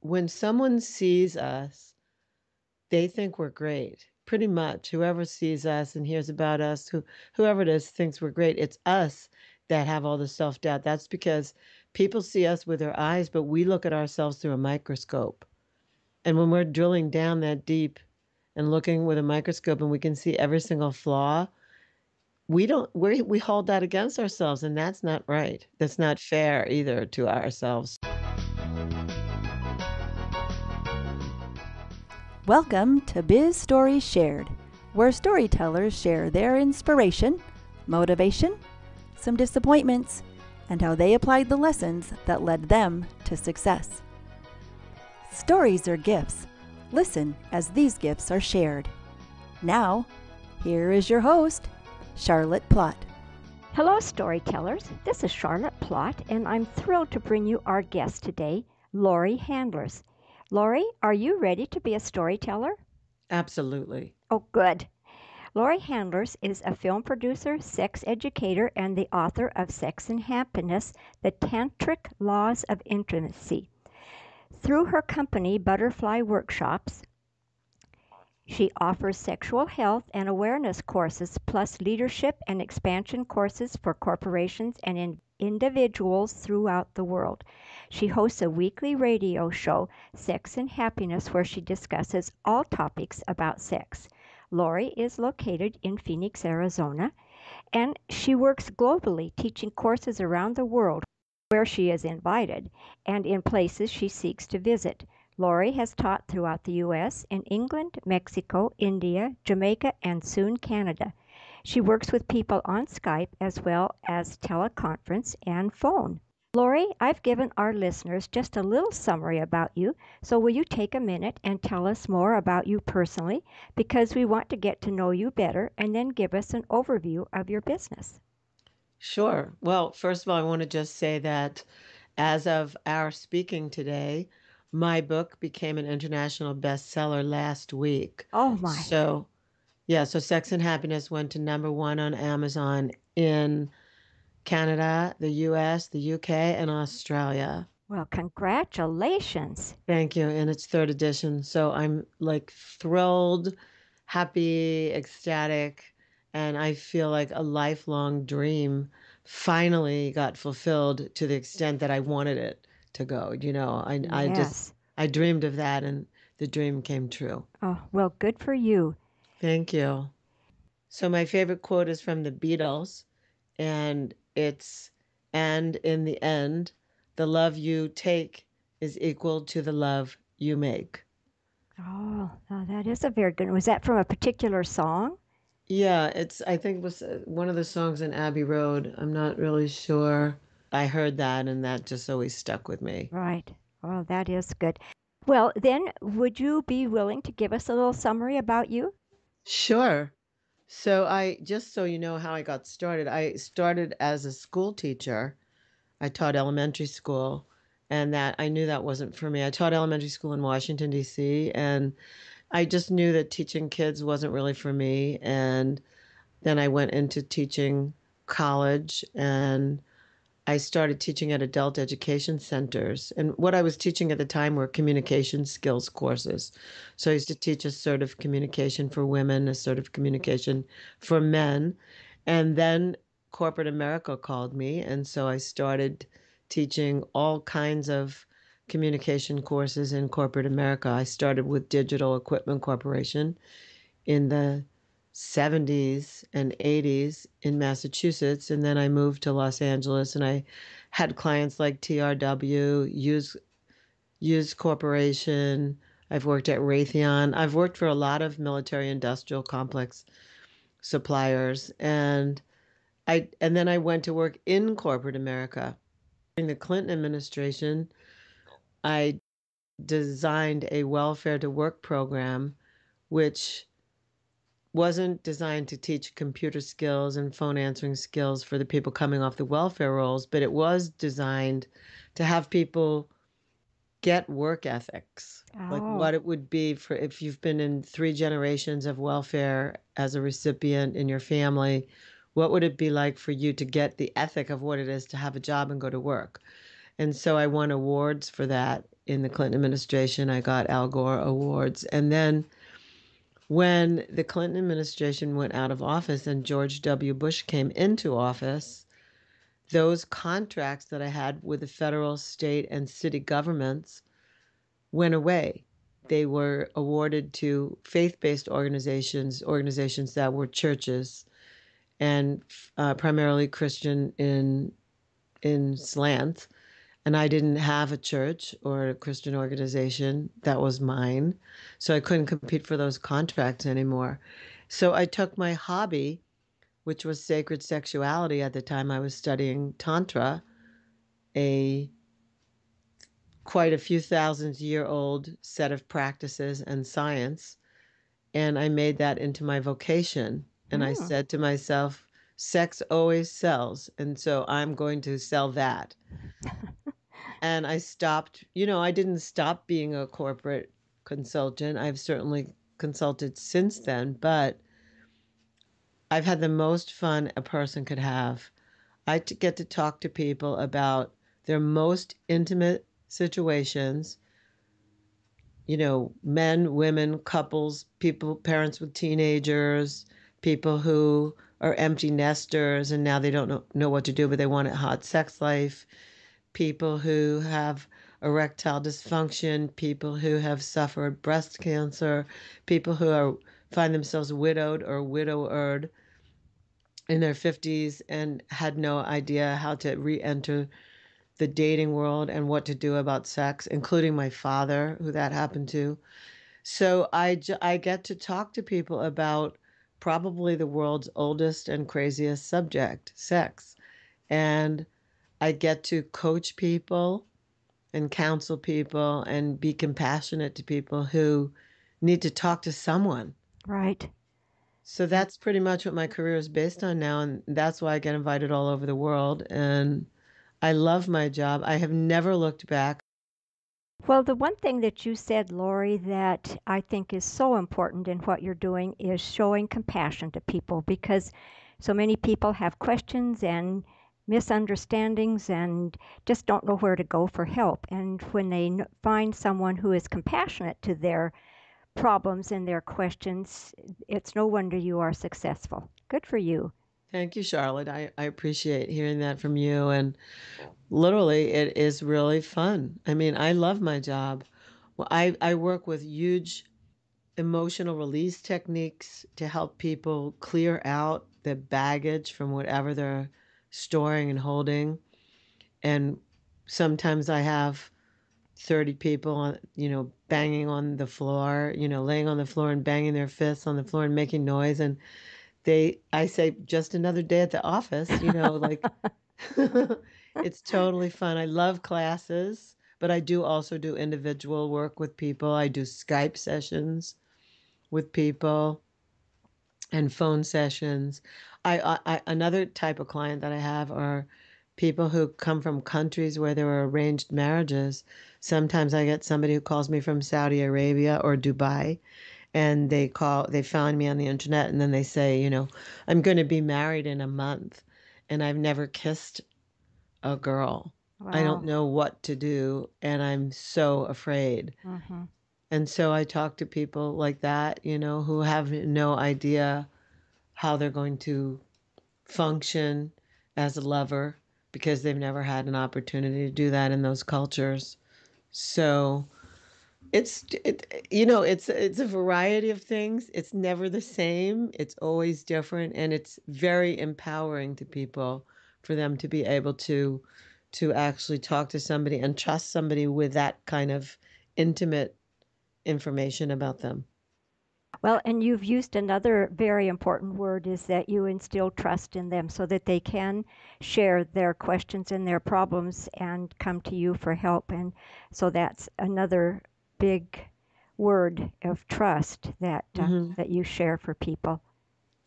When someone sees us, they think we're great. Pretty much whoever sees us and hears about us, whoever it is thinks we're great. It's us that have all the self-doubt. That's because people see us with their eyes, but we look at ourselves through a microscope. And when we're drilling down that deep and looking with a microscope and we can see every single flaw, we hold that against ourselves, and that's not right. That's not fair either to ourselves. Welcome to Biz Stories Shared, where storytellers share their inspiration, motivation, some disappointments, and how they applied the lessons that led them to success. Stories are gifts. Listen as these gifts are shared. Now, here is your host, Charlotte Plott. Hello, storytellers. This is Charlotte Plott, and I'm thrilled to bring you our guest today, Laurie Handlers. Laurie, are you ready to be a storyteller? Absolutely. Oh, good. Laurie Handlers is a film producer, sex educator, and the author of Sex and Happiness, The Tantric Laws of Intimacy. Through her company, Butterfly Workshops, she offers sexual health and awareness courses, plus leadership and expansion courses for corporations and individuals throughout the world. She hosts a weekly radio show, Sex and Happiness, where she discusses all topics about sex. Laurie is located in Phoenix, Arizona, and she works globally, teaching courses around the world where she is invited and in places she seeks to visit. Laurie has taught throughout the U.S., in England, Mexico, India, Jamaica, and soon Canada. She works with people on Skype as well as teleconference and phone. Laurie, I've given our listeners just a little summary about you, so will you take a minute and tell us more about you personally? Because we want to get to know you better and then give us an overview of your business. Sure. Well, first of all, I want to just say that as of our speaking today, my book became an international bestseller last week. Oh my. So Sex and Happiness went to #1 on Amazon in Canada, the US, the UK, and Australia. Well, congratulations. Thank you. And it's third edition. So I'm like thrilled, happy, ecstatic, and I feel like a lifelong dream finally got fulfilled to the extent that I wanted it to go. Yes. I dreamed of that and the dream came true. Oh, well, good for you. Thank you. So my favorite quote is from the Beatles, and and in the end, the love you take is equal to the love you make. Oh, that is a very good one. Was that from a particular song? Yeah, I think it was one of the songs in Abbey Road. I'm not really sure. I heard that and that just always stuck with me. Right. Oh, that is good. Well, then, would you be willing to give us a little summary about you? Sure. Just so you know how I got started, I started as a school teacher. I taught elementary school, and that I knew that wasn't for me. I taught elementary school in Washington, D.C., and I just knew that teaching kids wasn't really for me. And then I went into teaching college, and I started teaching at adult education centers. And what I was teaching at the time were communication skills courses. So I used to teach assertive communication for women, assertive communication for men. And then corporate America called me. And so I started teaching all kinds of communication courses in corporate America. I started with Digital Equipment Corporation in the 70s and 80s in Massachusetts. And then I moved to Los Angeles and I had clients like TRW, Used Corporation. I've worked at Raytheon. I've worked for a lot of military industrial complex suppliers. And then I went to work in corporate America. During the Clinton administration, I designed a welfare to work program, which wasn't designed to teach computer skills and phone answering skills for the people coming off the welfare rolls, but it was designed to have people get work ethics, like Oh, what it would be for if you've been in 3 generations of welfare as a recipient in your family, what would it be like for you to get the ethic of what it is to have a job and go to work? And so I won awards for that in the Clinton administration. I got Al Gore awards. And then when the Clinton administration went out of office and George W. Bush came into office, those contracts that I had with the federal, state, and city governments went away. They were awarded to faith-based organizations, organizations that were churches and primarily Christian in slant. And I didn't have a church or a Christian organization that was mine, so I couldn't compete for those contracts anymore. So I took my hobby, which was sacred sexuality at the time I was studying Tantra, a quite a few thousand year old set of practices and science, and I made that into my vocation. And I Mm. said to myself, sex always sells, and so I'm going to sell that. And I stopped, I didn't stop being a corporate consultant. I've certainly consulted since then, but I've had the most fun a person could have. Get to talk to people about their most intimate situations, men, women, couples, people, parents with teenagers, people who are empty nesters and now they don't know what to do, but they want a hot sex life, people who have erectile dysfunction, people who have suffered breast cancer, people who find themselves widowed or widowered in their 50s and had no idea how to re-enter the dating world and what to do about sex, including my father, who that happened to. So I get to talk to people about probably the world's oldest and craziest subject, sex. And I get to coach people and counsel people and be compassionate to people who need to talk to someone. Right. So that's pretty much what my career is based on now. And that's why I get invited all over the world. And I love my job. I have never looked back. Well, the one thing that you said, Lori, that I think is so important in what you're doing is showing compassion to people because so many people have questions and misunderstandings and just don't know where to go for help. And when they find someone who is compassionate to their problems and their questions, it's no wonder you are successful. Good for you. Thank you, Charlotte. I appreciate hearing that from you. And literally, it is really fun. I mean, I love my job. Well, I work with huge emotional release techniques to help people clear out the baggage from whatever they're storing and holding. And sometimes I have 30 people on, banging on the floor, laying on the floor and banging their fists on the floor and making noise. And I say, just another day at the office, like it's totally fun. I love classes, but I do also do individual work with people. I do Skype sessions with people and phone sessions. Another type of client that I have are people who come from countries where there were arranged marriages. Sometimes I get somebody who calls me from Saudi Arabia or Dubai, and they found me on the internet, and then they say, I'm going to be married in a month, and I've never kissed a girl. I don't Wow. know what to do, and I'm so afraid. Hmm. And so I talk to people like that, who have no idea how they're going to function as a lover because they've never had an opportunity to do that in those cultures. So it's a variety of things. It's never the same. It's always different, and it's very empowering to people for them to be able to actually talk to somebody and trust somebody with that kind of intimate information about them. Well, and you've used another very important word is that you instill trust in them so that they can share their questions and their problems and come to you for help. And so that's another big word of trust Hmm. that you share for people.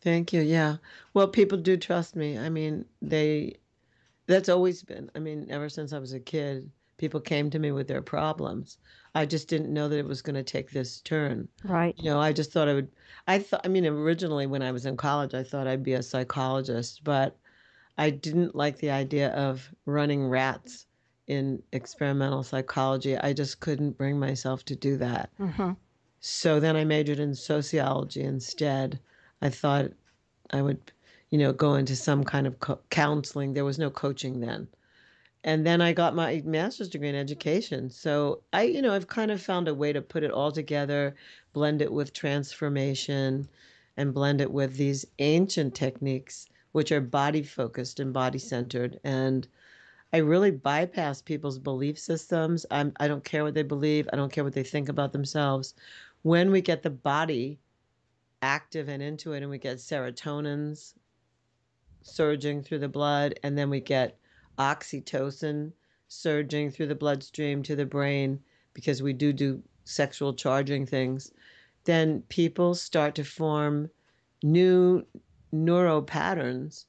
Thank you. Yeah. Well, people do trust me. I mean, that's always been, I mean, ever since I was a kid, people came to me with their problems. I just didn't know that it was going to take this turn. Right. I just thought I mean, originally when I was in college, I thought I'd be a psychologist, but I didn't like the idea of running rats in experimental psychology. I just couldn't bring myself to do that. Mm-hmm. So then I majored in sociology instead. I thought I would, go into some kind of counseling. There was no coaching then. And then I got my master's degree in education. So I've kind of found a way to put it all together, blend it with transformation, and blend it with these ancient techniques, which are body focused and body centered. And I really bypass people's belief systems. I don't care what they believe. I don't care what they think about themselves. When we get the body active and into it, and we get serotonins surging through the blood, and then we get oxytocin surging through the bloodstream to the brain because we do sexual charging things, then people start to form new neuro patterns,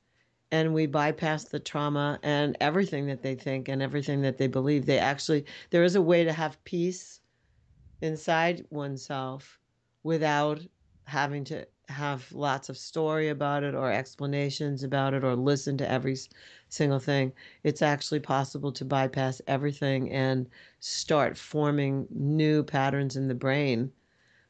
and we bypass the trauma and everything that they think and everything that they believe. There is a way to have peace inside oneself without having to have lots of story about it or explanations about it or listen to every single thing. It's actually possible to bypass everything and start forming new patterns in the brain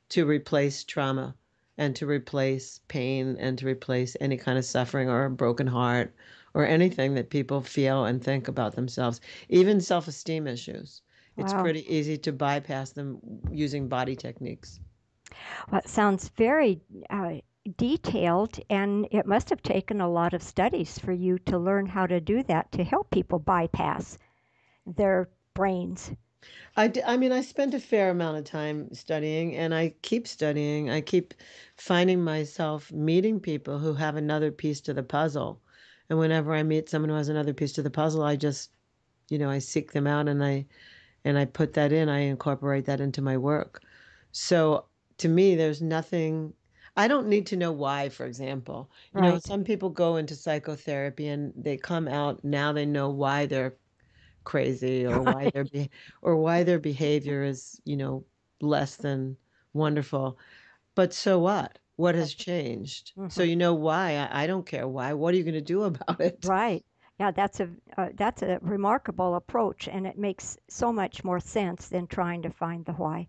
to replace trauma and to replace pain and to replace any kind of suffering or a broken heart or anything that people feel and think about themselves, even self esteem issues. It's Wow. pretty easy to bypass them using body techniques. Well, it sounds very detailed, and it must have taken a lot of studies for you to learn how to do that to help people bypass their brains. I mean, I spent a fair amount of time studying and I keep studying. I keep finding myself meeting people who have another piece to the puzzle. And whenever I meet someone who has another piece to the puzzle, I just, I seek them out and I put that in, I incorporate that into my work. So to me, there's nothing, I don't need to know why, for example. Right. Some people go into psychotherapy and they come out, now they know why they're crazy or why Right. why their behavior is, less than wonderful. But so what? What has changed? So Hmm. you know why? I don't care why. What are you going to do about it? Right. Yeah, that's a remarkable approach, and it makes so much more sense than trying to find the why.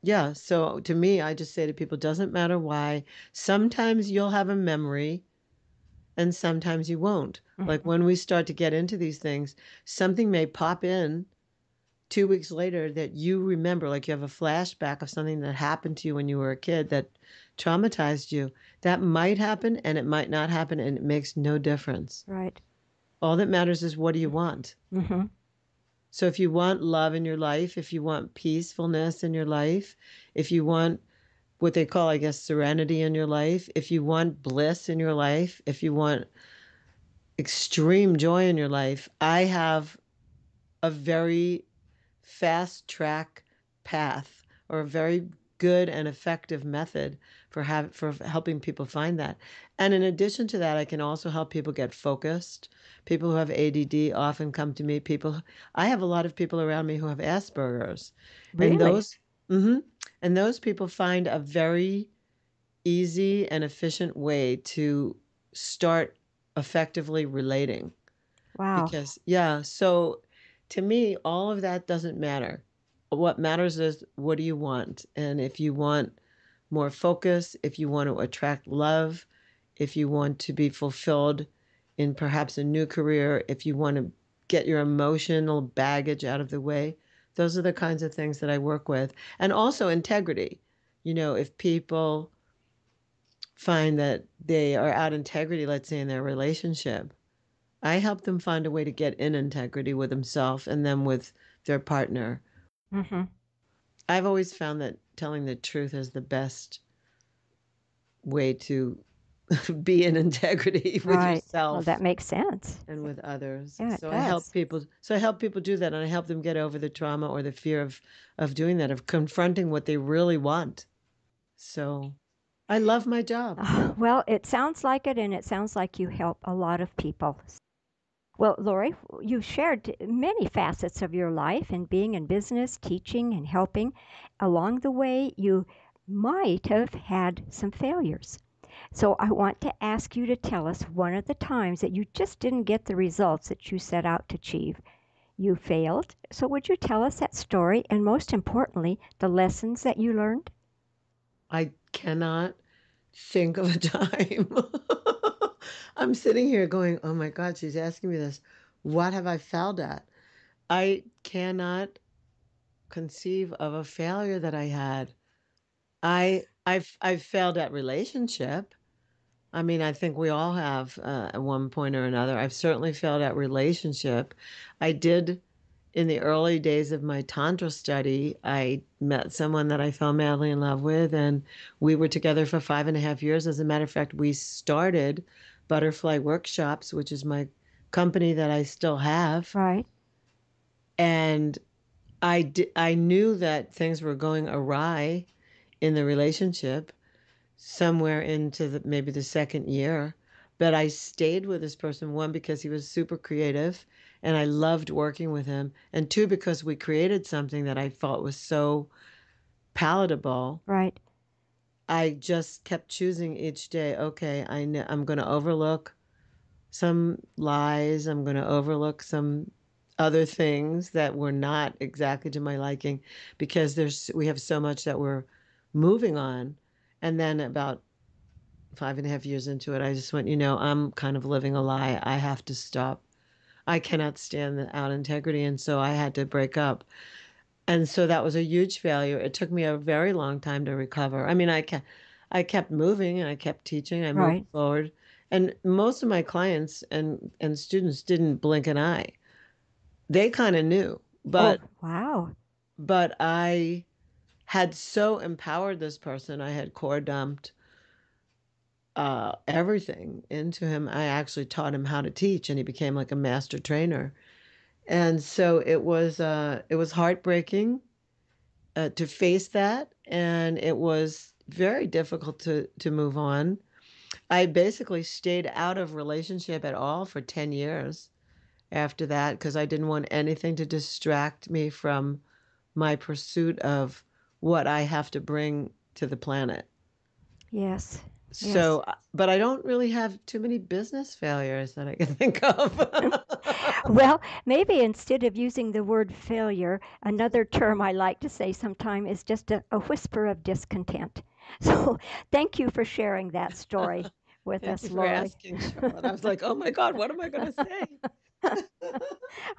Yeah, so to me, I just say to people, doesn't matter why. Sometimes you'll have a memory and sometimes you won't. Like Hmm. when we start to get into these things, something may pop in 2 weeks later that you remember, like you have a flashback of something that happened to you when you were a kid that traumatized you. That might happen and it might not happen, and it makes no difference. Right. All that matters is what do you want? Hmm. So if you want love in your life, if you want peacefulness in your life, if you want what they call, I guess, serenity in your life, if you want bliss in your life, if you want extreme joy in your life, I have a very fast track path or a very good and effective method for helping people find that. And in addition to that, I can also help people get focused. People who have ADD often come to me. I have a lot of people around me who have Asperger's, and Really? those people find a very easy and efficient way to start effectively relating. Wow. Because, yeah, so to me, all of that doesn't matter. What matters is what do you want? And if you want more focus, if you want to attract love, if you want to be fulfilled in perhaps a new career, if you want to get your emotional baggage out of the way, those are the kinds of things that I work with. And also integrity. If people find that they are out integrity, let's say in their relationship, I help them find a way to get in integrity with themselves and then with their partner. Hmm. I've always found that telling the truth is the best way to be in integrity with Right. Well, yourself that makes sense. and with others. Yeah, it So I help does. people. So I help people do that, and I help them get over the trauma or the fear of doing that, of confronting what they really want. So I love my job. Well, it sounds like it, and it sounds like you help a lot of people. Well, Lori, you shared many facets of your life in being in business, teaching, and helping. Along the way, you might have had some failures. So I want to ask you to tell us one of the times that you just didn't get the results that you set out to achieve. You failed. So, would you tell us that story and, most importantly, the lessons that you learned? I cannot think of a time. I'm sitting here going, oh my God, she's asking me this. What have I failed at? I cannot conceive of a failure that I had. I've failed at relationship. I mean, I think we all have at one point or another. I've certainly failed at relationship. I did in the early days of my Tantra study. I met someone that I fell madly in love with, and we were together for 5.5 years. As a matter of fact, we started Butterfly Workshops, which is my company that I still have. Right, And I knew that things were going awry in the relationship somewhere into maybe the second year. But I stayed with this person, one, because he was super creative and I loved working with him, and two, because we created something that I thought was so palatable. right. I just kept choosing each day, okay, I know I'm going to overlook some lies, I'm going to overlook some other things that were not exactly to my liking, because we have so much that we're moving on. And then about 5.5 years into it, I just went, I'm kind of living a lie. I have to stop. I cannot stand the out integrity. And so I had to break up. And so that was a huge failure. It took me a very long time to recover. I mean, I kept moving and I kept teaching. I moved Right. forward. And most of my clients and students didn't blink an eye. They kind of knew. Oh, But wow. I had so empowered this person. I had core dumped everything into him. I actually taught him how to teach, and he became like a master trainer. And so it was heartbreaking to face that, and it was very difficult to move on. I basically stayed out of relationship at all for 10 years after that because I didn't want anything to distract me from my pursuit of what I have to bring to the planet. Yes, yes. So, but I don't really have too many business failures that I can think of. Well, maybe instead of using the word failure, another term I like to say sometime is just a whisper of discontent. So thank you for sharing that story with Thank us, you for Lori. asking, Charlotte. I was like, oh my God, what am I going to say?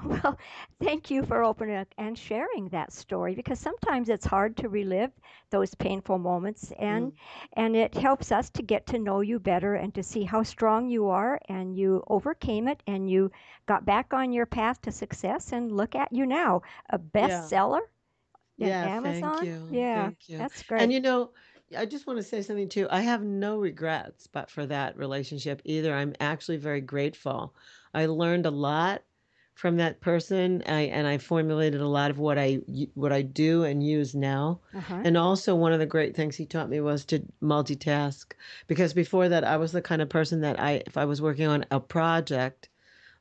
Well, thank you for opening up and sharing that story because sometimes it's hard to relive those painful moments Mm, and it helps us to get to know you better and to see how strong you are and you overcame it and you got back on your path to success and look at you now, a yeah. bestseller in Yeah, thank Amazon. you. Yeah, Thank you. that's And great. I just want to say something too. I have no regrets but for that relationship either. I'm actually very grateful. I learned a lot from that person. And I formulated a lot of what I do and use now. Uh-huh. And also one of the great things he taught me was to multitask, because before that I was the kind of person that if I was working on a project,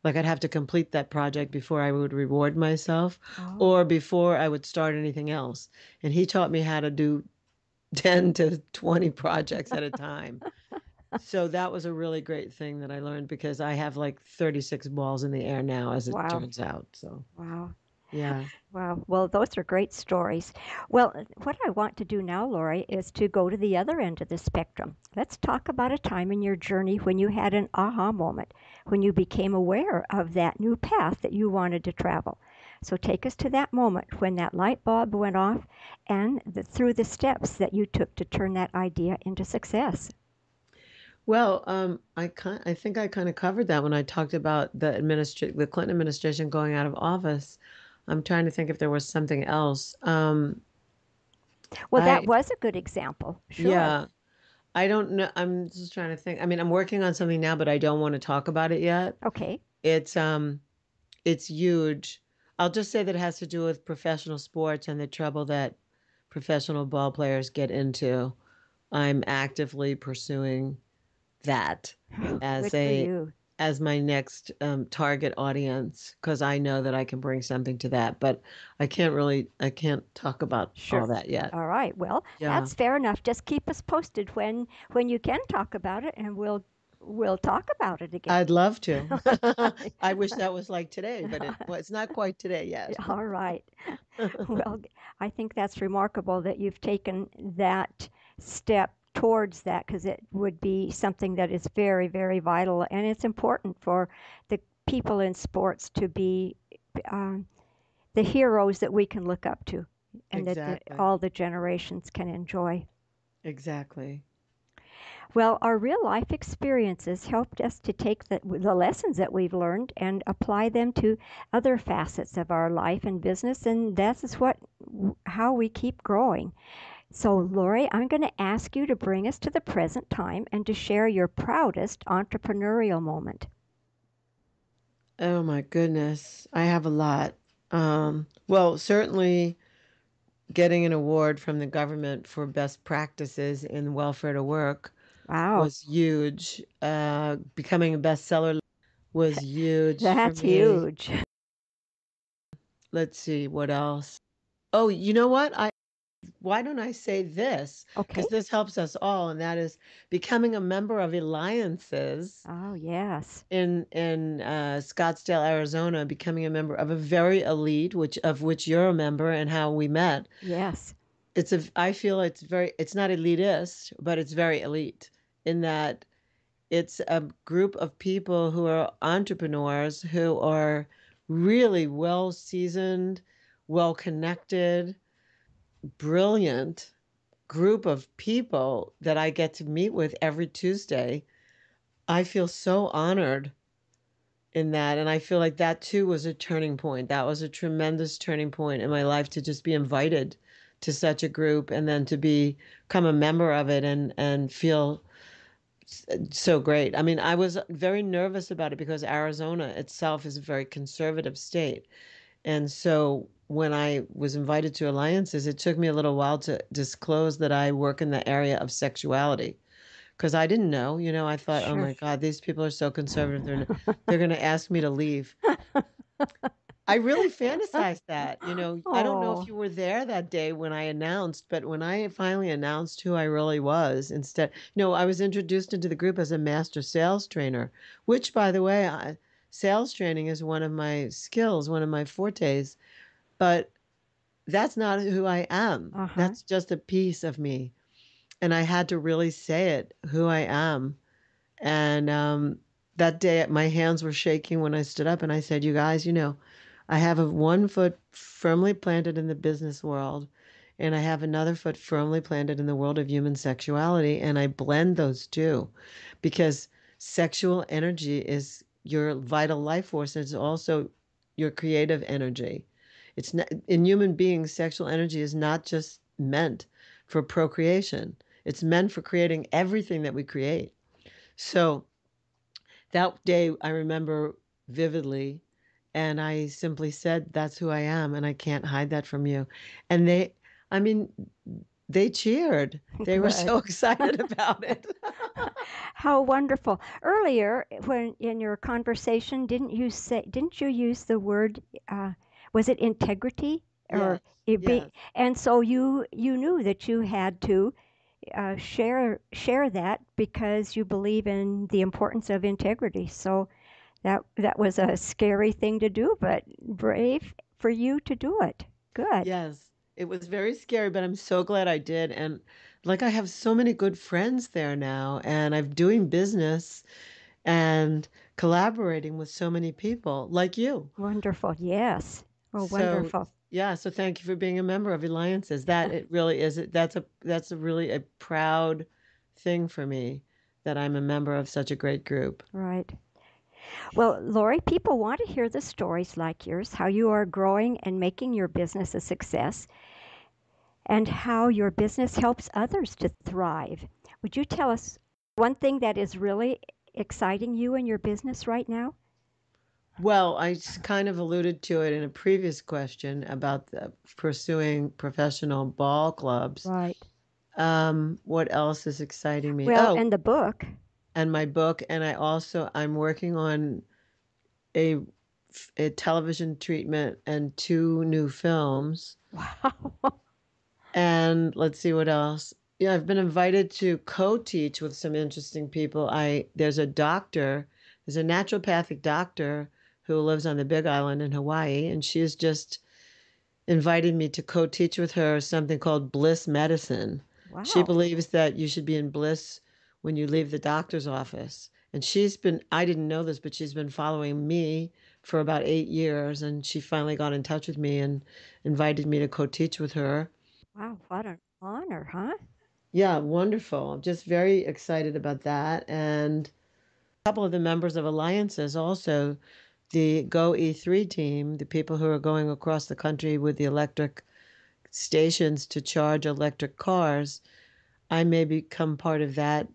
like I'd have to complete that project before I would reward myself Oh, or before I would start anything else. And he taught me how to do 10 to 20 projects at a time. So that was a really great thing that I learned, because I have like 36 balls in the air now, as it wow. turns out. So, Wow. yeah. Wow. Well, those are great stories. Well, what I want to do now, Lori, is to go to the other end of the spectrum. Let's talk about a time in your journey when you had an aha moment, when you became aware of that new path that you wanted to travel. So take us to that moment when that light bulb went off and through the steps that you took to turn that idea into success. Well, I think I kind of covered that when I talked about the Clinton administration going out of office. I'm trying to think if there was something else. Well, that I was a good example. Sure. Yeah, I don't know. I'm just trying to think. I mean, I'm working on something now, but I don't want to talk about it yet. Okay. It's it's huge. I'll just say that it has to do with professional sports and the trouble that professional ball players get into. I'm actively pursuing that as Good for a you. as my next target audience, because I know that I can bring something to that, but I can't talk about Sure. all that yet. All right. Well, Yeah. that's fair enough. Just keep us posted when you can talk about it, and we'll talk about it again. I'd love to. Okay. I wish that was like today, but it's not quite today yet. All right. Well, I think that's remarkable that you've taken that step towards that because it would be something that is very, very vital. And it's important for the people in sports to be um, the heroes that we can look up to and that Exactly. all the generations can enjoy. Exactly. Well, our real life experiences helped us to take the lessons that we've learned and apply them to other facets of our life and business, and that's what how we keep growing. So, Lori, I'm going to ask you to bring us to the present time and to share your proudest entrepreneurial moment. Oh my goodness. I have a lot. Well, certainly getting an award from the government for best practices in welfare to work Wow, was huge. Becoming a bestseller was huge for that's me. huge. Let's see what else. Oh, you know what? Why don't I say this? Okay. Because this helps us all, and that is becoming a member of alliances Oh, yes. in Scottsdale, Arizona, becoming a member of a very elite, which you're a member, and how we met. Yes. I feel it's not elitist, but it's very elite in that it's a group of people who are entrepreneurs who are really well seasoned, well connected, brilliant group of people that I get to meet with every Tuesday. I feel so honored in that. And I feel like that too was a turning point. That was a tremendous turning point in my life to just be invited to such a group and then to become a member of it and feel so great. I mean, I was very nervous about it because Arizona itself is a very conservative state. And so when I was invited to alliances, it took me a little while to disclose that I work in the area of sexuality because I didn't know. I thought, oh Sure. my God, these people are so conservative. They're going to ask me to leave. I really fantasized that. I don't know if Oh, you were there that day when I announced, but when I finally announced who I really was, I was introduced into the group as a master sales trainer, which, by the way, sales training is one of my skills, one of my fortes, but that's not who I am. uh huh. That's just a piece of me. And I had to really say it, who I am. And that day, my hands were shaking when I stood up and I said, you guys, I have one foot firmly planted in the business world, and I have another foot firmly planted in the world of human sexuality. And I blend those two because sexual energy is your vital life force. And it's also your creative energy. It's not, in human beings, sexual energy is not just meant for procreation. It's meant for creating everything that we create. So that day I remember vividly, and I simply said, "That's who I am, and I can't hide that from you." And I mean, they cheered. They were Good. so excited about it. How wonderful. Earlier, when in your conversation, didn't you use the word, was it integrity or Yes, it be, yes, and so you knew that you had to share that because you believe in the importance of integrity. So that was a scary thing to do, but brave for you to do it. Good. yes. It was very scary, but I'm so glad I did. And like, I have so many good friends there now, and I'm doing business and collaborating with so many people like you. Wonderful. Yes. Oh, So wonderful. yeah, so thank you for being a member of Alliances. That it really is. That's a really a proud thing for me that I'm a member of such a great group. Right. Well, Lori, people want to hear the stories like yours, how you are growing and making your business a success, and how your business helps others to thrive. Would you tell us one thing that is really exciting you in your business right now? Well, kind of alluded to it in a previous question about pursuing professional ball clubs. Right. What else is exciting me? Well, Oh, and the book. and my book, and I'm working on a a television treatment and two new films. Wow. And let's see what else. Yeah, I've been invited to co-teach with some interesting people. There's a naturopathic doctor who lives on the Big Island in Hawaii, and she has just invited me to co-teach with her something called bliss medicine. She Wow. believes that you should be in bliss when you leave the doctor's office. And I didn't know this, but she's been following me for about 8 years, and she finally got in touch with me and invited me to co-teach with her. Wow, what an honor, huh? Yeah, wonderful. I'm just very excited about that. And a couple of the members of alliances also, the Go E3 team, the people who are going across the country with the electric stations to charge electric cars, I may become part of that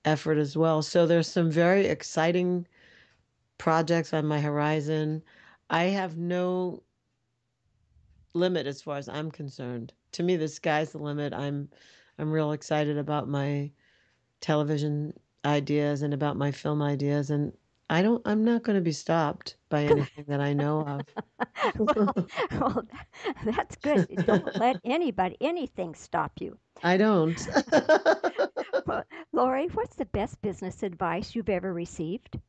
effort as well. So there's some very exciting projects on my horizon. I have no limit as far as I'm concerned. To me, the sky's the limit. I'm real excited about my television ideas and about my film ideas, and I'm not going to be stopped by anything that I know well, of. well, that's good. Don't let anything stop you. I don't. Well, Lori, what's the best business advice you've ever received?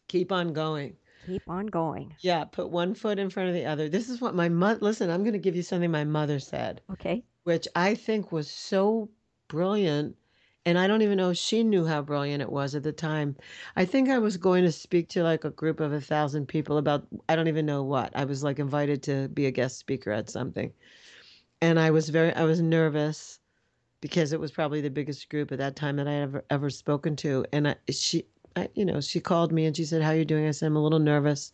Keep on going. Keep on going. Yeah, put one foot in front of the other. This is what my mother, listen, I'm going to give you something my mother said, Okay. which I think was so brilliant. And I don't even know if she knew how brilliant it was at the time. I think I was going to speak to like a group of 1,000 people about, I don't even know what. I was like invited to be a guest speaker at something. And I was nervous because it was probably the biggest group at that time that I had ever spoken to. And she called me and she said, "How are you doing?" I said, "I'm a little nervous."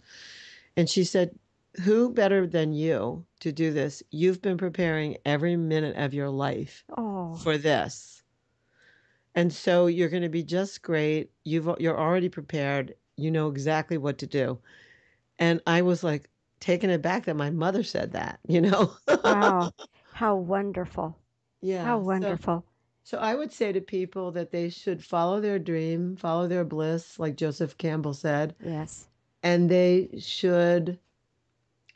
And she said, "Who better than you to do this? You've been preparing every minute of your life Oh, for this. And so you're going to be just great. You're already prepared. You know exactly what to do." And I was like taken aback that my mother said that. wow. How wonderful. How Yeah. wonderful. So I would say to people that they should follow their dream, follow their bliss, like Joseph Campbell said, Yes. and they should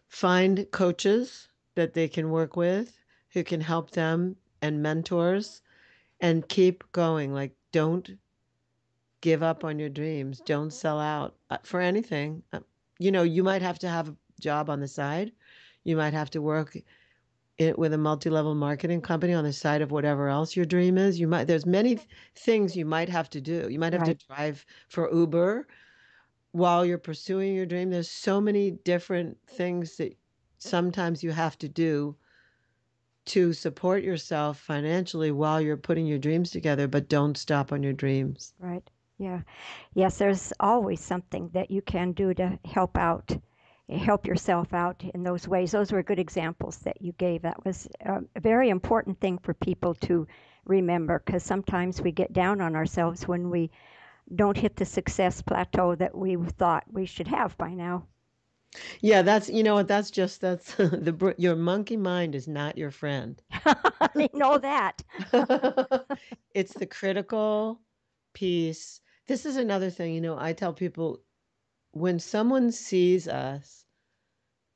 find coaches that they can work with who can help them and mentors and keep going. Like, don't give up on your dreams. Don't sell out for anything. You might have to have a job on the side. You might have to work with a multi-level marketing company on the side of whatever else your dream is. There's many things you might have to do. You might have to Right. drive for Uber while you're pursuing your dream. There's so many different things that sometimes you have to do to support yourself financially while you're putting your dreams together, but don't stop on your dreams. Right. Yeah. Yes, there's always something that you can do to help yourself out in those ways. Those were good examples that you gave. That was a very important thing for people to remember because sometimes we get down on ourselves when we don't hit the success plateau that we thought we should have by now. Yeah, that's your monkey mind is not your friend. I know that. It's the critical piece. This is another thing, I tell people when someone sees us,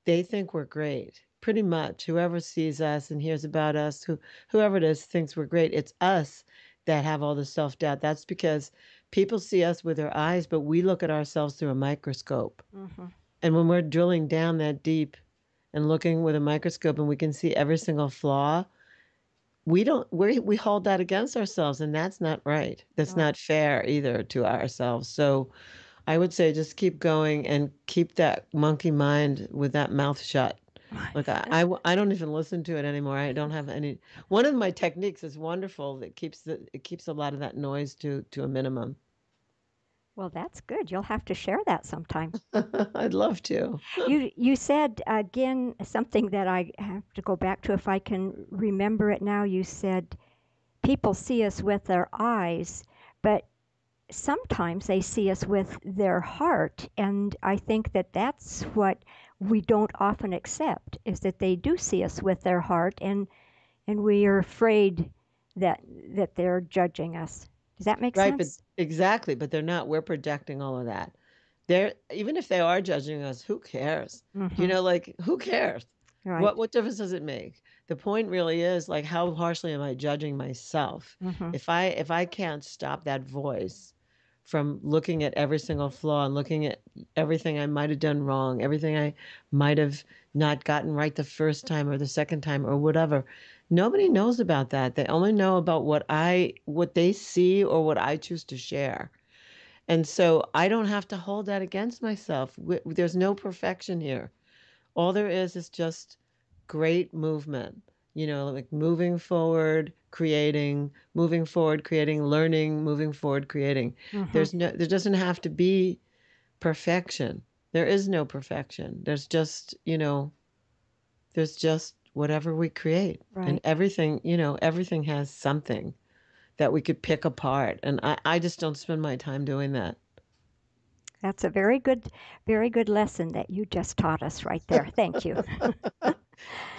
they think we're great. Pretty much whoever sees us and hears about us, whoever it is thinks we're great. It's us that have all the self-doubt. That's because people see us with their eyes, but we look at ourselves through a microscope. Hmm. And when we're drilling down that deep and looking with a microscope and we can see every single flaw, we hold that against ourselves, and that's not right. That's No. not fair either to ourselves. So I would say just keep going and keep that monkey mind with that mouth shut. Like I don't even listen to it anymore. I don't have any. One of my techniques is wonderful. It keeps a lot of that noise to a minimum. Well, that's good. You'll have to share that sometime. I'd love to. You said again something that I have to go back to if I can remember it now. You said people see us with their eyes, but sometimes they see us with their heart, and I think that that's what we don't often accept is that they do see us with their heart, and we are afraid that they're judging us. Does that make Right, but sense? exactly, but they're not. We're projecting all of that. They're even if they are judging us, who cares? Mm-hmm. Like who cares? Right. What difference does it make? The point really is like how harshly am I judging myself? Mm-hmm. If I can't stop that voice from looking at every single flaw and looking at everything I might have done wrong, everything I might have not gotten right the first time or the second time or whatever. Nobody knows about that. They only know about what they see or what I choose to share. And so I don't have to hold that against myself. There's no perfection here. All there is just great movement, like moving forward, creating, learning, moving forward, creating. Mm-hmm. There doesn't have to be perfection. There is no perfection. There's just whatever we create. And Right. everything has something that we could pick apart. And I just don't spend my time doing that. That's a very good lesson that you just taught us right there. Thank you.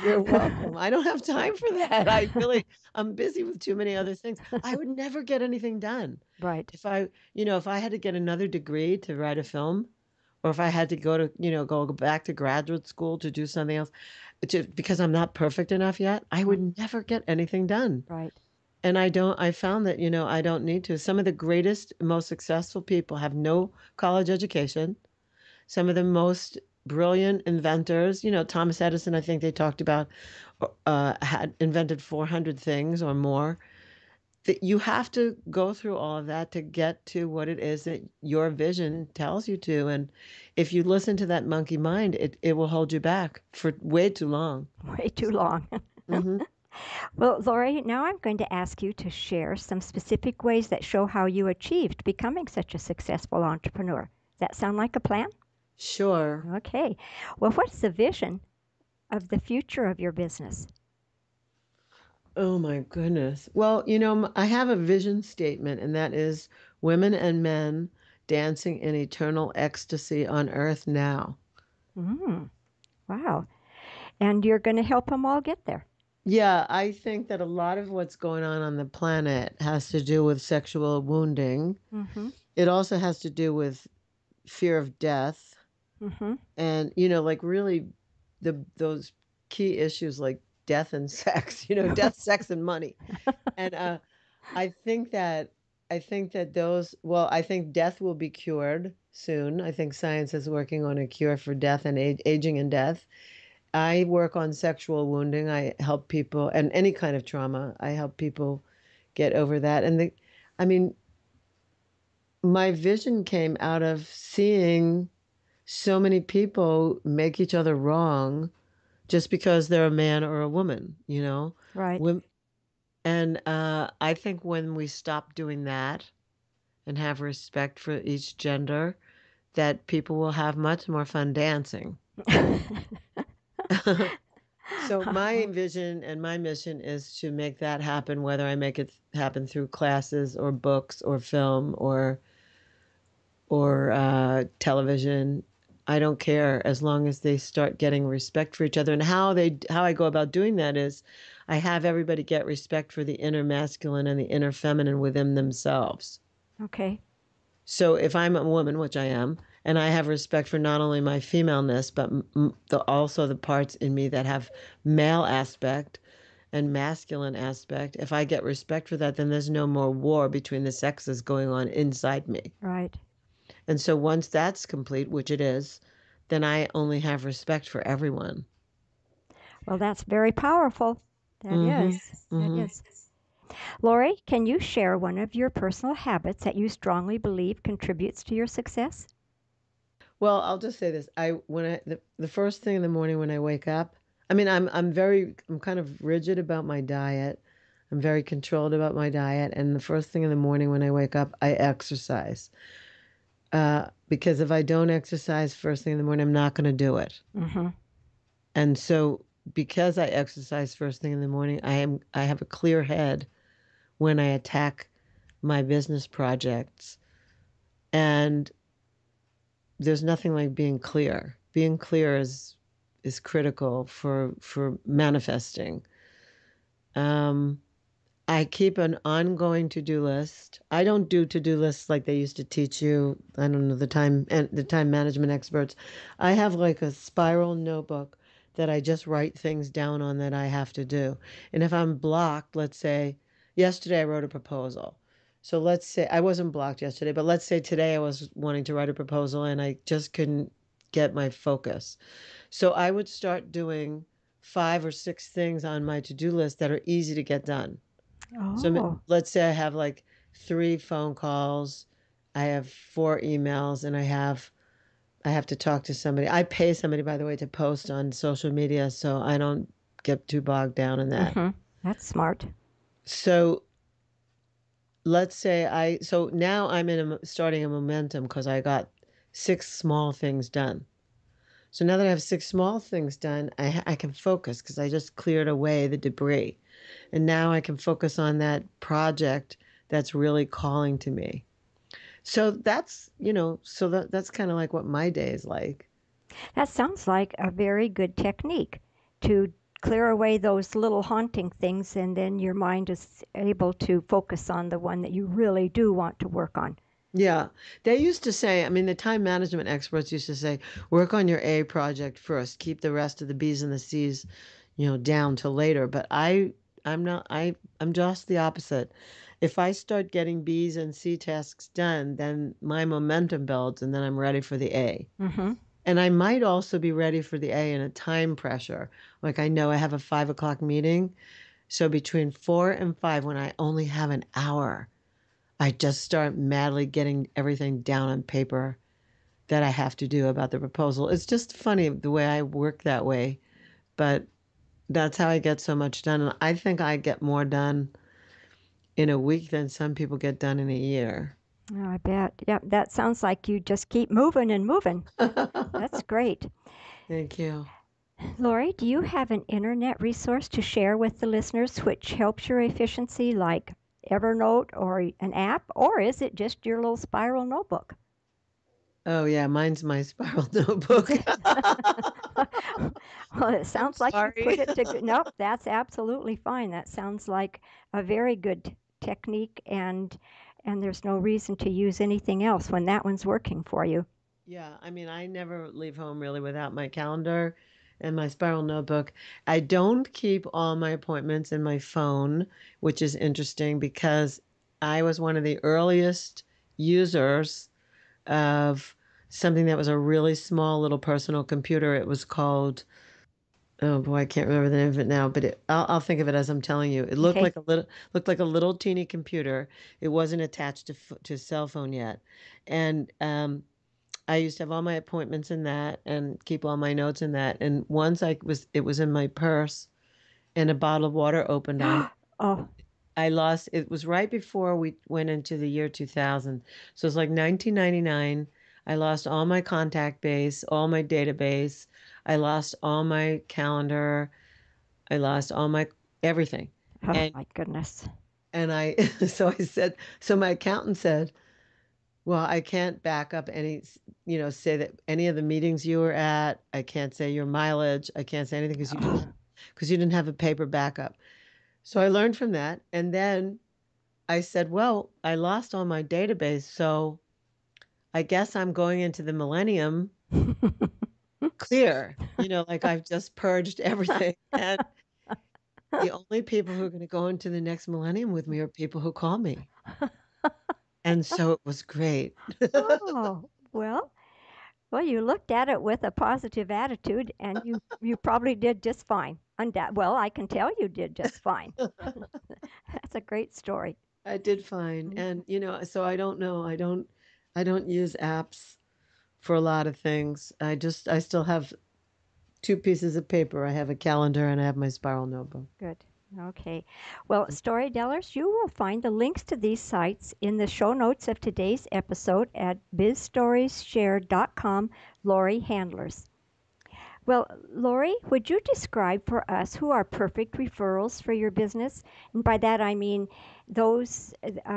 You're welcome. I don't have time for that. I'm busy with too many other things. I would never get anything done. Right. If I had to get another degree to write a film, or if I had to go back to graduate school to do something else, because I'm not perfect enough yet, I Mm. would never get anything done. Right. And I found that, I don't need to. Some of the greatest, most successful people have no college education. Some of the most brilliant inventors, Thomas Edison, I think they talked about, had invented 400 things or more. That you have to go through all of that to get to what it is that your vision tells you to. And if you listen to that monkey mind, it will hold you back for way too long. Way too long. Hmm. Well, Lori, now I'm going to ask you to share some specific ways that show how you achieved becoming such a successful entrepreneur. That sound like a plan? Sure. Okay. Well, what's the vision of the future of your business? Oh my goodness. Well, I have a vision statement, and that is women and men dancing in eternal ecstasy on earth now. Mm, wow. And you're going to help them all get there. Yeah, I think that a lot of what's going on the planet has to do with sexual wounding. Mm-hmm. It also has to do with fear of death Mm-hmm. and, like really those key issues like death and sex, death, sex and money. And I think that I think death will be cured soon. I think science is working on a cure for death and aging and death. I work on sexual wounding. I help people and any kind of trauma. I help people get over that. I mean, my vision came out of seeing so many people make each other wrong just because they're a man or a woman. Right. Wom- And I think when we stop doing that and have respect for each gender, that people will have much more fun dancing. So my vision and my mission is to make that happen, whether I make it happen through classes or books or film or television. I don't care as long as they start getting respect for each other. And how I go about doing that is I have everybody get respect for the inner masculine and the inner feminine within themselves. Okay. So if I'm a woman, which I am, and I have respect for not only my femaleness, but also the parts in me that have male aspect and masculine aspect, if I get respect for that, then there's no more war between the sexes going on inside me. Right. And so once that's complete, which it is, then I only have respect for everyone. Well, that's very powerful. That Mm-hmm. is. That Mm-hmm. is. Lori, can you share one of your personal habits that you strongly believe contributes to your success? Well, I'll just say this. The first thing in the morning when I wake up, I mean, I'm kind of rigid about my diet. I'm very controlled about my diet, and the first thing in the morning when I wake up, I exercise. Because if I don't exercise first thing in the morning, I'm not going to do it. Mm-hmm. And so, because I exercise first thing in the morning, I have a clear head when I attack my business projects, and there's nothing like being clear. Being clear is critical for manifesting. Um, I keep an ongoing to-do list. I don't do to-do lists like they used to teach you. I don't know the time management experts. I have like a spiral notebook that I just write things down on that I have to do. And if I'm blocked, let's say yesterday I wrote a proposal. So let's say I wasn't blocked yesterday, but let's say today I was wanting to write a proposal and I just couldn't get my focus. So I would start doing 5 or 6 things on my to-do list that are easy to get done. So Oh. let's say I have like 3 phone calls, I have 4 emails, and I have to talk to somebody. I pay somebody, by the way, to post on social media, so I don't get too bogged down in that. Mhm. That's smart. So let's say so now I'm starting a momentum because I got 6 small things done. So now that I have 6 small things done, I can focus because I just cleared away the debris. And now I can focus on that project that's really calling to me. So that's kind of like what my day is like. That sounds like a very good technique to clear away those little haunting things, and then your mind is able to focus on the one that you really do want to work on. Yeah. They used to say, I mean, the time management experts used to say, work on your A project first, keep the rest of the B's and the C's, down till later. But I'm not, I'm just the opposite. If I start getting B's and C tasks done, then my momentum builds and then I'm ready for the A. Mm-hmm. And I might also be ready for the A in a time pressure. Like I know I have a 5 o'clock meeting. So between 4 and 5, when I only have an hour, I just start madly getting everything down on paper that I have to do about the proposal. It's just funny the way I work that way, but that's how I get so much done. And I think I get more done in a week than some people get done in a year. Oh, I bet. Yep, that sounds like you just keep moving and moving. That's great. Thank you. Lori, do you have an internet resource to share with the listeners which helps your efficiency, like Evernote or an app, or is it just your little spiral notebook? Oh, yeah, mine's my spiral Is notebook. it? Well, it I'm sounds like you put sorry. it to good. Nope, that's absolutely fine. That sounds like a very good technique, and there's no reason to use anything else when that one's working for you. Yeah, I mean, I never leave home really without my calendar and my spiral notebook. I don't keep all my appointments in my phone, which is interesting because I was one of the earliest users of something that was a really small little personal computer. It was called, oh boy, I can't remember the name of it now, but I'll think of it as I'm telling you. It Okay. looked like a little teeny computer. It wasn't attached to a cell phone yet, and I used to have all my appointments in that and keep all my notes in that. And once it was in my purse and a bottle of water opened on it. Oh, I lost, it was right before we went into the year 2000. So it's like 1999. I lost all my contact base, all my database. I lost all my calendar. I lost all my everything. oh And, my goodness. and I, so my accountant said, well, I can't back up say that any of the meetings you were at. I can't say your mileage. I can't say anything Oh, because you didn't have a paper backup. So I learned from that. And then I said, well, I lost all my database. So I guess I'm going into the millennium clear, like I've just purged everything. And the only people who are going to go into the next millennium with me are people who call me. And so it was great. oh, well, you looked at it with a positive attitude, and you probably did just fine. Well, I can tell you did just fine. That's a great story. I did fine. Mm, And so I don't know. I don't use apps for a lot of things. I still have 2 pieces of paper. I have a calendar and I have my spiral notebook. good. Okay. Well, storytellers, you will find the links to these sites in the show notes of today's episode at bizstorieshared.com. Laurie Handlers. Well, Lori, would you describe for us who are perfect referrals for your business? And by that I mean those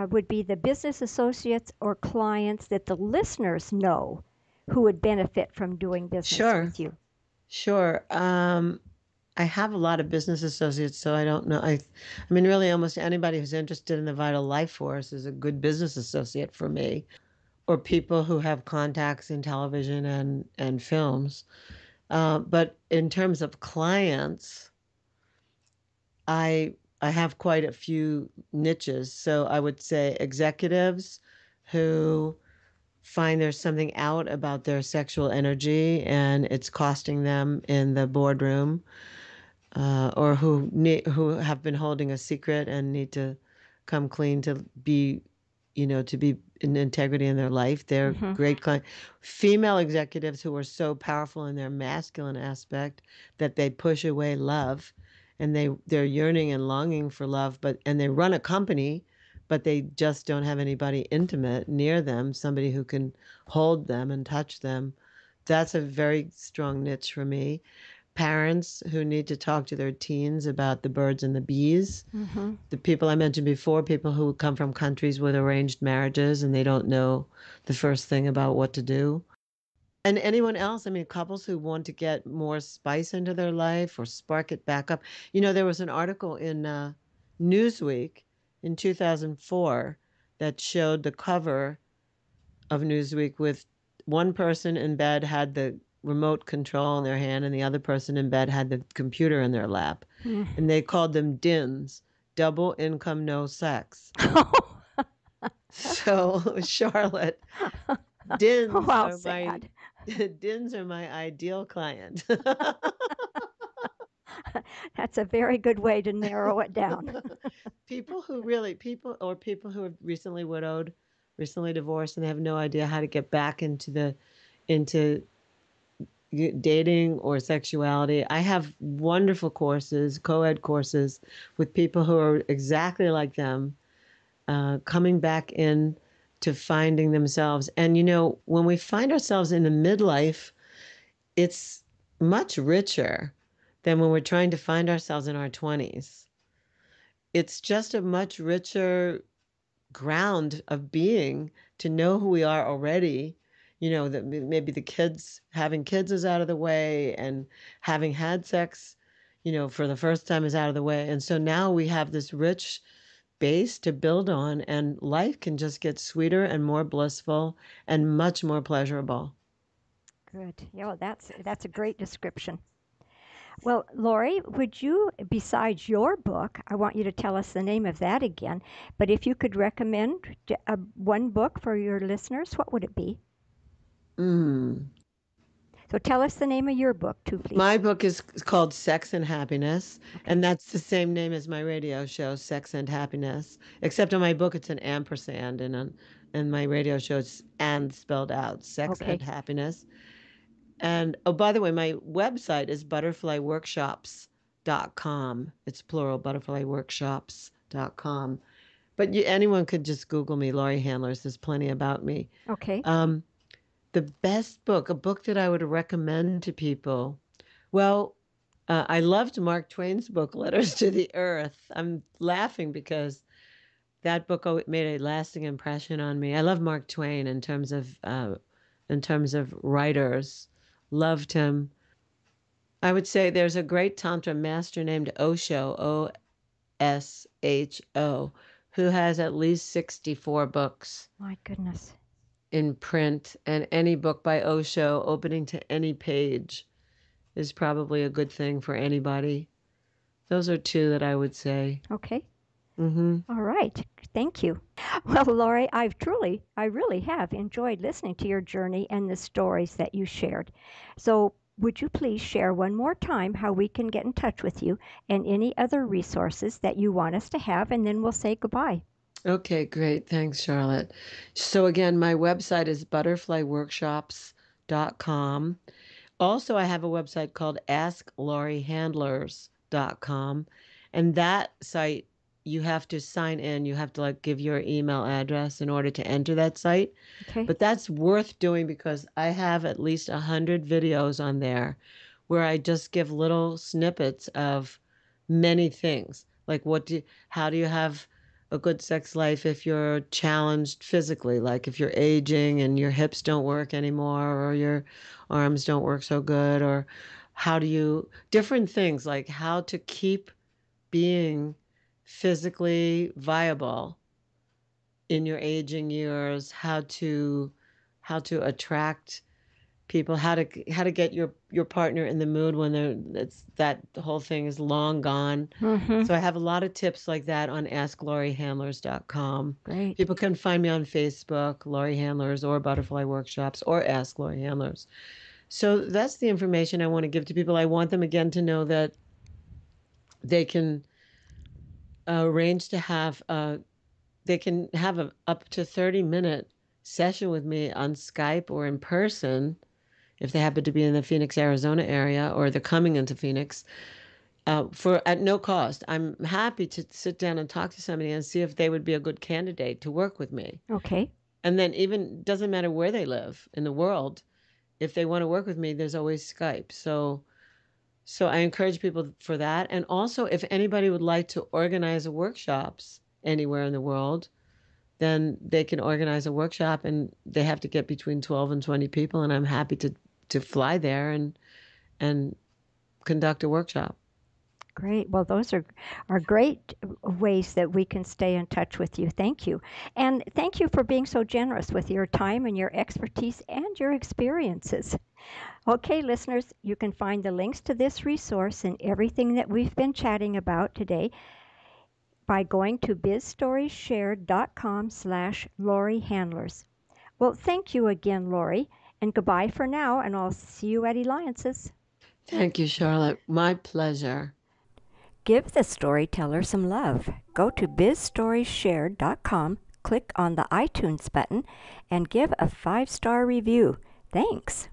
would be the business associates or clients that the listeners know who would benefit from doing business Sure, with you. sure. I have a lot of business associates, so I don't know. I mean, really, almost anybody who's interested in the vital life force is a good business associate for me, or people who have contacts in television and films. But in terms of clients, I have quite a few niches. So I would say executives who find there's something out about their sexual energy and it's costing them in the boardroom, or who have been holding a secret and need to come clean to be, to be in integrity in their life. They're Mm-hmm. great client. Female executives who are so powerful in their masculine aspect that they push away love, and they're yearning and longing for love, and they run a company, but they just don't have anybody intimate near them, somebody who can hold them and touch them. That's a very strong niche for me. Parents who need to talk to their teens about the birds and the bees. Mm-hmm. The people I mentioned before, people who come from countries with arranged marriages and they don't know the first thing about what to do. And anyone else, I mean, couples who want to get more spice into their life or spark it back up. There was an article in Newsweek in 2004 that showed the cover of Newsweek with one person in bed had the remote control in their hand and the other person in bed had the computer in their lap. And they called them DINs, double income, no sex. So, Charlotte, Oh, DINs how are my sad. DINs are my ideal client. That's a very good way to narrow it down. People who have recently widowed, recently divorced, and they have no idea how to get back into dating or sexuality. I have wonderful courses, co-ed courses with people who are exactly like them, coming back in to finding themselves. And when we find ourselves in the midlife, it's much richer than when we're trying to find ourselves in our 20s. It's just a much richer ground of being to know who we are already. That maybe having kids is out of the way, and having had sex, for the first time is out of the way. And so now we have this rich base to build on, and life can just get sweeter and more blissful and much more pleasurable. Good. Yeah, well, that's a great description. Well, Lori, would you, besides your book, I want you to tell us the name of that again, but if you could recommend one book for your listeners, what would it be? Mm. So tell us the name of your book too, please. My book is called Sex and Happiness, Okay. and that's the same name as my radio show, Sex and Happiness. Except on my book, it's an ampersand, and on my radio show, it's and spelled out, Sex and Okay. Happiness. And oh, by the way, my website is butterflyworkshops.com. It's plural, butterflyworkshops.com. But anyone could just Google me, Laurie Handlers. There's plenty about me. Okay. Um, the best book, a book that I would recommend to people. Well, I loved Mark Twain's book, Letters to the Earth. I'm laughing because that book made a lasting impression on me. I love Mark Twain in terms of writers. Loved him. I would say there's a great tantra master named Osho, Osho, who has at least 64 books My goodness. in print, and any book by Osho opening to any page is probably a good thing for anybody. Those are two that I would say. Okay. Mm-hmm. All right. Thank you. Well, Lori, I really have enjoyed listening to your journey and the stories that you shared. So, would you please share one more time how we can get in touch with you and any other resources that you want us to have, and then we'll say goodbye. Okay, great. Thanks, Charlotte. So again, my website is butterflyworkshops.com. Also, I have a website called AskLaurieHandlers.com. And that site, you have to sign in. You have to give your email address in order to enter that site. Okay? But that's worth doing because I have at least 100 videos on there where I just give little snippets of many things. Like how do you have a good sex life if you're challenged physically, like if you're aging and your hips don't work anymore or your arms don't work so good, or different things like how to keep being physically viable in your aging years, how to attract people how to get your partner in the mood when it's that whole thing is long gone. Mm-hmm. So I have a lot of tips like that on AskLaurieHandlers.com. Great. People can find me on Facebook, Laurie Handlers, or Butterfly Workshops, or Ask Laurie Handlers. So that's the information I want to give to people. I want them again to know that they can arrange to have they can have a up to 30-minute session with me on Skype or in person if they happen to be in the Phoenix, Arizona area, or they're coming into Phoenix, for at no cost. I'm happy to sit down and talk to somebody and see if they would be a good candidate to work with me. Okay. And then even doesn't matter where they live in the world, if they want to work with me, there's always Skype. So I encourage people for that. And also, if anybody would like to organize workshops anywhere in the world, then they can organize a workshop, and they have to get between 12 and 20 people, and I'm happy to fly there and conduct a workshop. Great. Well, those are great ways that we can stay in touch with you. Thank you. And thank you for being so generous with your time and your expertise and your experiences. Okay, listeners, you can find the links to this resource and everything that we've been chatting about today by going to bizstorieshared.com/Laurie Handlers. Well, thank you again, Laurie, and goodbye for now, and I'll see you at Alliances. Thank you, Charlotte. My pleasure. Give the storyteller some love. Go to bizstorieshared.com, click on the iTunes button, and give a 5-star review. Thanks.